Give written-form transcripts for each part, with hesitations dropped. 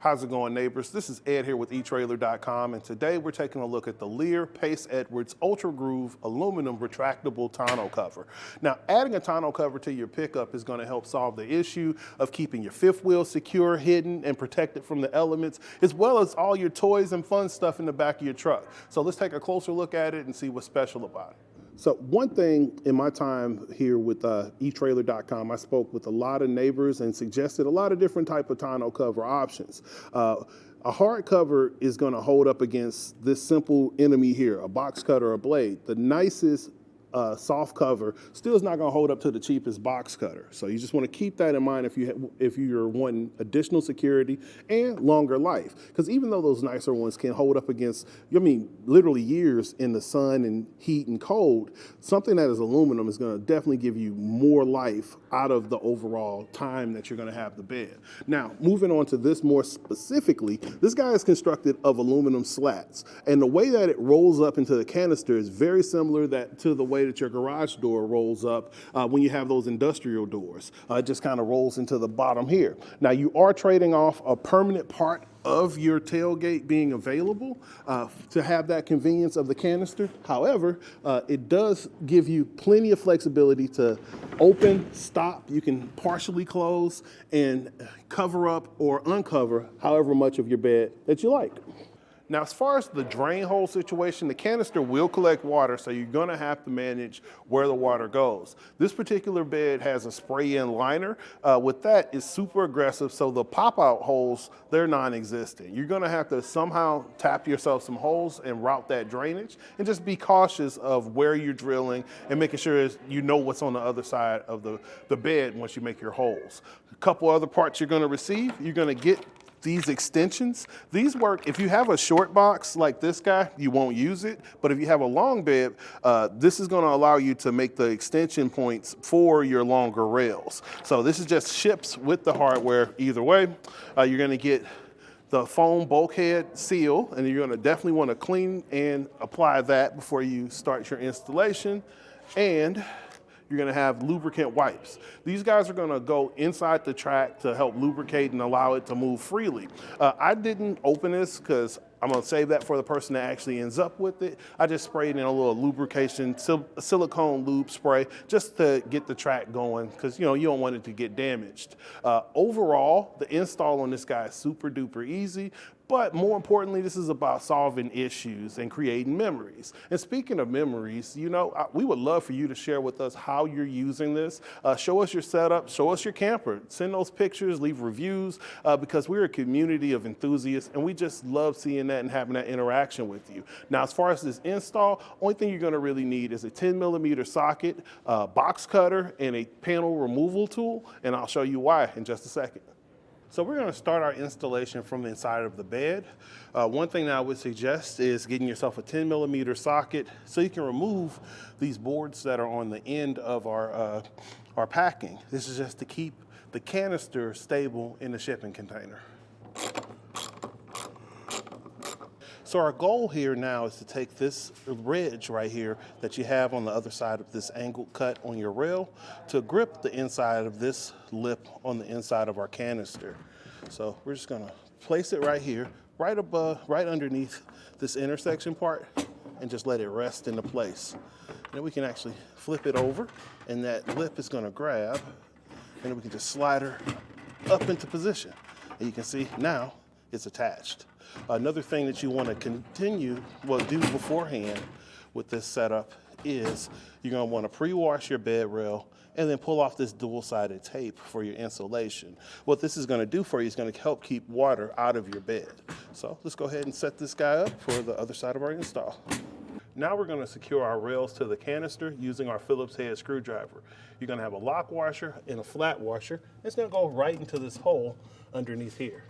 How's it going, neighbors? This is Ed here with etrailer.com, and today we're taking a look at the Leer Pace Edwards UltraGroove aluminum retractable tonneau cover. Now, adding a tonneau cover to your pickup is going to help solve the issue of keeping your fifth wheel secure, hidden, and protected from the elements, as well as all your toys and fun stuff in the back of your truck. So let's take a closer look at it and see what's special about it. So one thing in my time here with etrailer.com, I spoke with a lot of neighbors and suggested a lot of different type of tonneau cover options. A hard cover is going to hold up against this simple enemy here, a box cutter or a blade. The nicest soft cover still is not going to hold up to the cheapest box cutter. So you just want to keep that in mind if you're wanting additional security and longer life. Because even though those nicer ones can hold up against, literally years in the sun and heat and cold, something that is aluminum is going to definitely give you more life out of the overall time that you're going to have the bed. Now, moving on to this more specifically, this guy is constructed of aluminum slats. And the way that it rolls up into the canister is very similar to the way that your garage door rolls up when you have those industrial doors. It just kind of rolls into the bottom here. Now, you are trading off a permanent part of your tailgate being available to have that convenience of the canister. However, it does give you plenty of flexibility to open, stop. You can partially close and cover up or uncover however much of your bed that you like. Now, as far as the drain hole situation, the canister will collect water, so you're going to have to manage where the water goes. This particular bed has a spray-in liner. With that, it's super aggressive, so the pop-out holes, they're non-existent. You're going to have to somehow tap yourself some holes and route that drainage, and just be cautious of where you're drilling and making sure you know what's on the other side of the bed once you make your holes. A couple other parts you're going to receive. You're going to get these extensions. These work, if you have a short box like this guy, you won't use it. But if you have a long bed, this is going to allow you to make the extension points for your longer rails. So this is just ships with the hardware either way. You're going to get the foam bulkhead seal, and you're going to definitely want to clean and apply that before you start your installation. And you're going to have lubricant wipes. These guys are going to go inside the track to help lubricate and allow it to move freely. I didn't open this because I'm going to save that for the person that actually ends up with it. I just sprayed in a little lubrication, silicone lube spray, just to get the track going, because you don't want it to get damaged. Overall, the install on this guy is super duper easy. But more importantly, this is about solving issues and creating memories. And speaking of memories, we would love for you to share with us how you're using this. Show us your setup, show us your camper. Send those pictures, leave reviews, because we're a community of enthusiasts, and we just love seeing that and having that interaction with you. Now, as far as this install, only thing you're gonna really need is a 10mm socket, box cutter, and a panel removal tool, and I'll show you why in just a second. So we're going to start our installation from the inside of the bed. One thing that I would suggest is getting yourself a 10mm socket so you can remove these boards that are on the end of our packing. This is just to keep the canister stable in the shipping container. So our goal here now is to take this ridge right here that you have on the other side of this angled cut on your rail to grip the inside of this lip on the inside of our canister. So we're just gonna place it right here, right underneath this intersection part, and just let it rest into place. And then we can actually flip it over, and that lip is gonna grab, and then we can just slide her up into position. And you can see now it's attached. Another thing that you want to do beforehand with this setup is you're going to want to pre-wash your bed rail and then pull off this dual-sided tape for your insulation. What this is going to do for you is going to help keep water out of your bed. So let's go ahead and set this guy up for the other side of our install. Now we're going to secure our rails to the canister using our Phillips head screwdriver. You're going to have a lock washer and a flat washer. It's going to go right into this hole underneath here.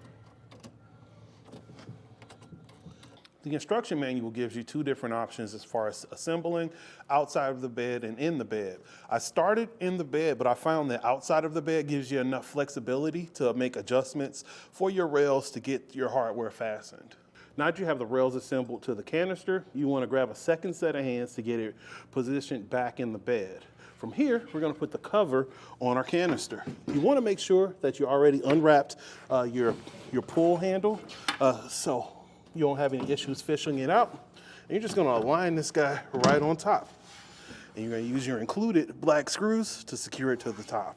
The instruction manual gives you two different options as far as assembling outside of the bed and in the bed. I started in the bed, but I found that outside of the bed gives you enough flexibility to make adjustments for your rails to get your hardware fastened. Now that you have the rails assembled to the canister, you want to grab a second set of hands to get it positioned back in the bed. From here, we're gonna put the cover on our canister. You wanna make sure that you already unwrapped your pull handle so you don't have any issues fishing it out. And you're just gonna align this guy right on top. And you're gonna use your included black screws to secure it to the top.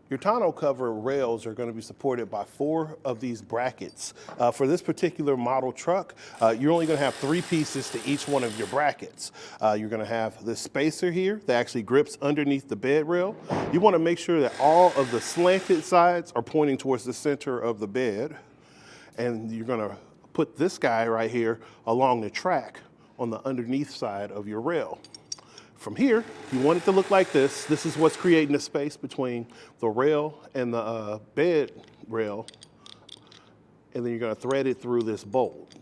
Your tonneau cover rails are going to be supported by 4 of these brackets. For this particular model truck, you're only going to have 3 pieces to each one of your brackets. You're going to have this spacer here that actually grips underneath the bed rail. You want to make sure that all of the slanted sides are pointing towards the center of the bed. And you're going to put this guy right here along the track on the underneath side of your rail. From here, you want it to look like this. This is what's creating the space between the rail and the bed rail. And then you're gonna thread it through this bolt.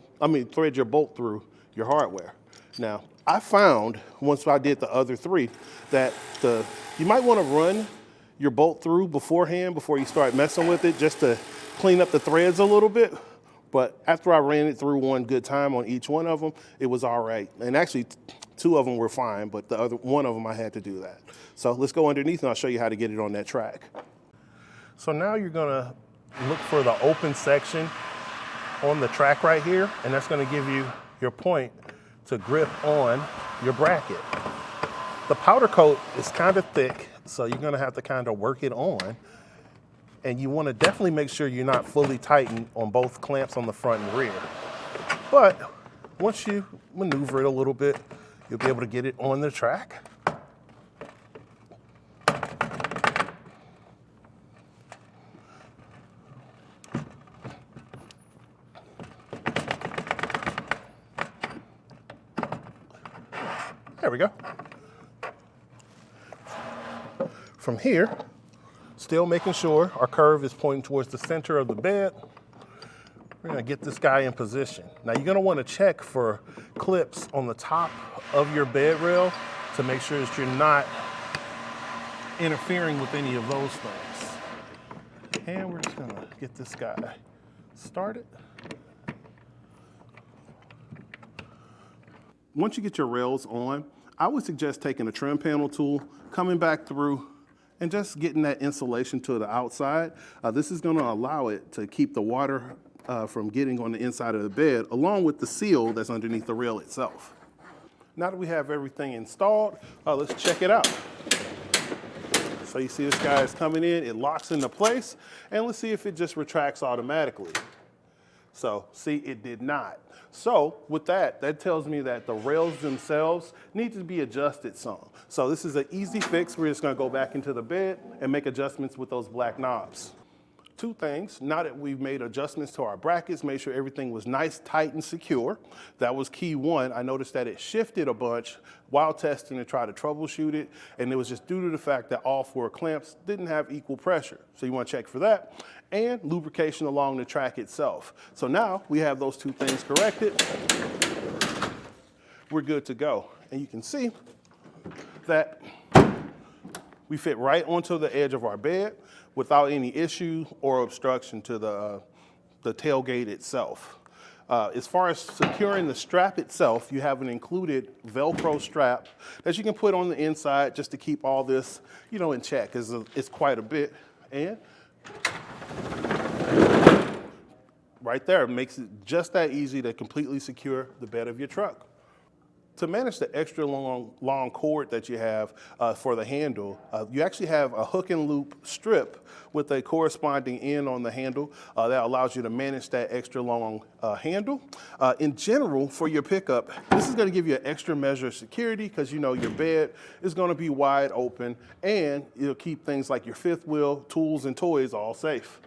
Thread your bolt through your hardware. Now, I found, once I did the other 3, that you might wanna run your bolt through beforehand before you start messing with it, just to clean up the threads a little bit. But after I ran it through one good time on each one of them, it was all right. And actually, 2 of them were fine, but the other one of them I had to do that. So let's go underneath and I'll show you how to get it on that track. So now you're gonna look for the open section on the track right here, and that's gonna give you your point to grip on your bracket. The powder coat is kind of thick, so you're gonna have to kind of work it on. And you wanna definitely make sure you're not fully tightened on both clamps on the front and rear. But once you maneuver it a little bit, you'll be able to get it on the track. There we go. From here, still making sure our curve is pointing towards the center of the bed, we're gonna get this guy in position. Now you're gonna wanna check for clips on the top of your bed rail to make sure that you're not interfering with any of those things. And we're just gonna get this guy started. Once you get your rails on, I would suggest taking a trim panel tool, coming back through, and just getting that insulation to the outside. This is gonna allow it to keep the water from getting on the inside of the bed, along with the seal that's underneath the rail itself. Now that we have everything installed, let's check it out. So you see this guy is coming in, it locks into place, and let's see if it just retracts automatically. So see, it did not. So with that tells me that the rails themselves need to be adjusted some. So this is an easy fix. We're just gonna go back into the bed and make adjustments with those black knobs. 2 things, now that we've made adjustments to our brackets, made sure everything was nice, tight, and secure. That was key 1. I noticed that it shifted a bunch while testing to try to troubleshoot it, and it was just due to the fact that all 4 clamps didn't have equal pressure. So you wanna check for that, and lubrication along the track itself. So now we have those 2 things corrected. We're good to go. And you can see that we fit right onto the edge of our bed without any issue or obstruction to the tailgate itself. As far as securing the strap itself, you have an included Velcro strap that you can put on the inside just to keep all this, in check. It's quite a bit. And right there makes it just that easy to completely secure the bed of your truck. To manage the extra long cord that you have for the handle, you actually have a hook and loop strip with a corresponding end on the handle that allows you to manage that extra long handle. In general, for your pickup, this is gonna give you an extra measure of security because your bed is gonna be wide open, and it'll keep things like your 5th wheel, tools, and toys all safe.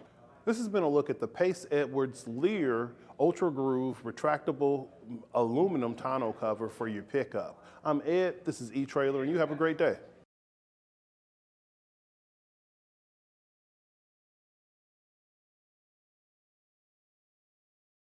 This has been a look at the Pace Edwards Leer UltraGroove retractable aluminum tonneau cover for your pickup. I'm Ed, this is eTrailer, and you have a great day.